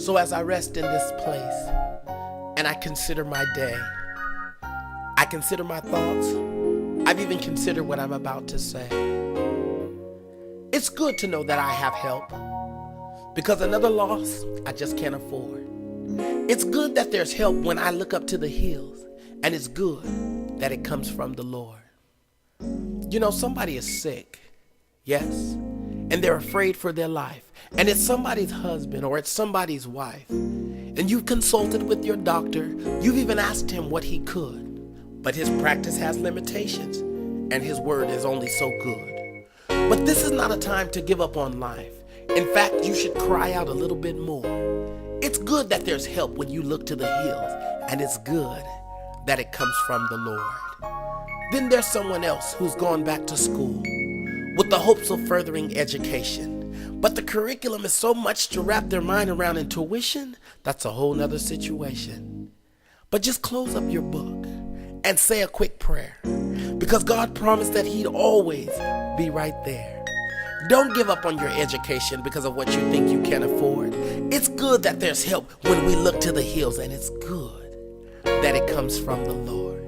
So as I rest in this place and I consider my day, I consider my thoughts, I've even considered what I'm about to say. It's good to know that I have help, because another loss I just can't afford. It's good that there's help when I look up to the hills, and it's good that it comes from the Lord. You know, somebody is sick, yes, and they're afraid for their life, and it's somebody's husband or it's somebody's wife, and you've consulted with your doctor, you've even asked him what he could, but his practice has limitations, and his word is only so good. But this is not a time to give up on life. In fact, you should cry out a little bit more. It's good that there's help when you look to the hills, and it's good that it comes from the Lord. Then there's someone else who's gone back to school with the hopes of furthering education. But the curriculum is so much to wrap their mind around, in tuition, that's a whole nother situation. But just close up your book and say a quick prayer, because God promised that He'd always be right there. Don't give up on your education because of what you think you can afford. It's good that there's help when we look to the hills, and it's good that it comes from the Lord.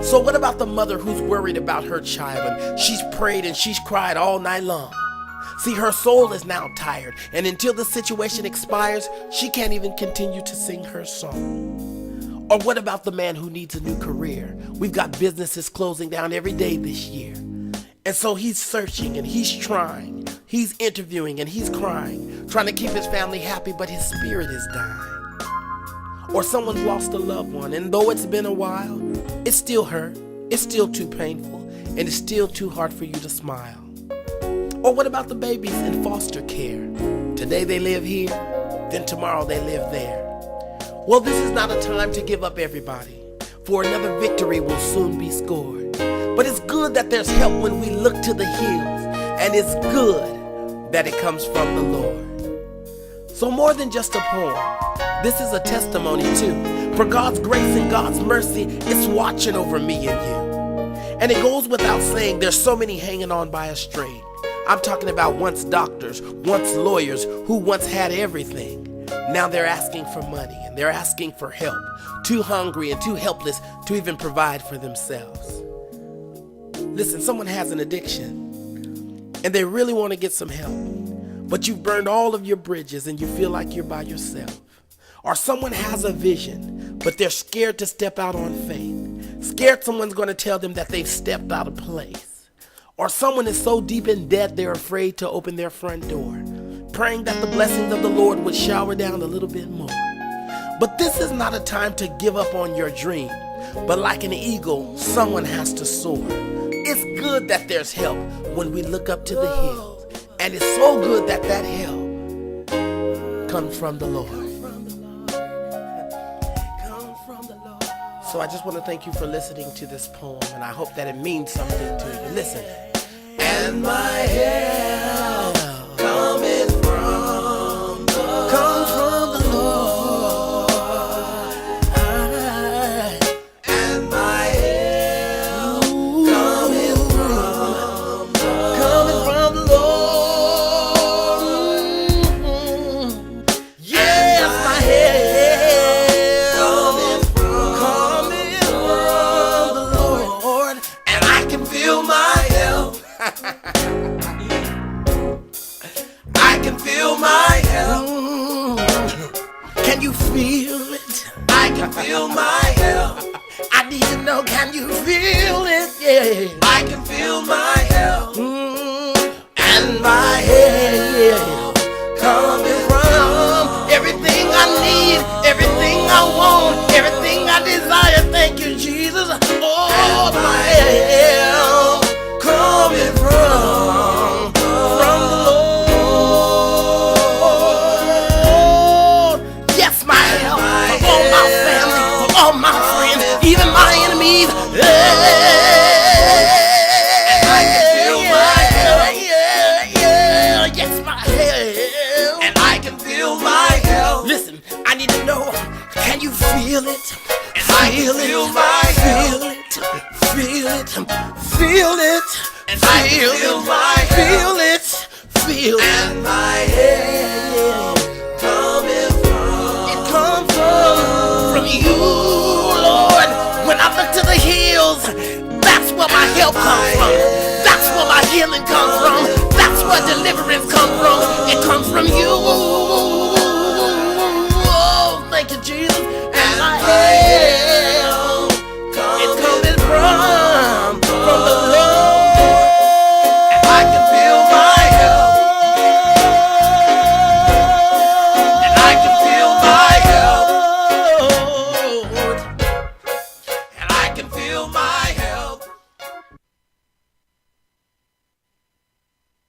So what about the mother who's worried about her child, and she's prayed and she's cried all night long? See, her soul is now tired, and until the situation expires, she can't even continue to sing her song. Or what about the man who needs a new career? We've got businesses closing down every day this year. And so he's searching and he's trying, he's interviewing and he's crying, trying to keep his family happy, but his spirit is dying. Or someone's lost a loved one, and though it's been a while, it still hurt, it's still too painful, and it's still too hard for you to smile. Or what about the babies in foster care? Today they live here, then tomorrow they live there. Well, this is not a time to give up, everybody, for another victory will soon be scored. But it's good that there's help when we look to the hills, and it's good that it comes from the Lord. So more than just a poem, this is a testimony too. For God's grace and God's mercy, it's watching over me and you. And it goes without saying, there's so many hanging on by a string. I'm talking about once doctors, once lawyers, who once had everything. Now they're asking for money and they're asking for help, too hungry and too helpless to even provide for themselves. Listen, someone has an addiction and they really want to get some help, but you've burned all of your bridges and you feel like you're by yourself. Or someone has a vision, but they're scared to step out on faith, scared someone's going to tell them that they've stepped out of place. Or someone is so deep in debt they're afraid to open their front door, praying that the blessings of the Lord would shower down a little bit more. But this is not a time to give up on your dream, but like an eagle, someone has to soar. It's good that there's help when we look up to the hills, and it's so good that that help comes from the Lord. So I just want to thank you for listening to this poem, and I hope that it means something to you. Listen. And my help cometh from the Lord. Comes from the Lord. And my help cometh from the Lord. Yes, my help cometh from the Lord. And I can feel my help. I can feel my help. Can you feel it? I can feel my help. I need to know, can you feel it? Yeah. I can feel my help. And my help coming from everything I need, everything I want, everything I desire. Thank you, Jesus. Oh, my help coming from the Lord. Yes, my help for all my family, for all my friends, even my enemies. And I can feel my help. Yes, my help. And I can feel my help. Listen, I need to know, can you feel it? And I can feel my help. Feel it, feel it, and I feel my feel it, feel it, and my help coming from you, Lord. When I look to the hills, that's where my help comes from. That's where my healing comes from. That's where deliverance comes from. It comes from you. Oh, thank you, Jesus.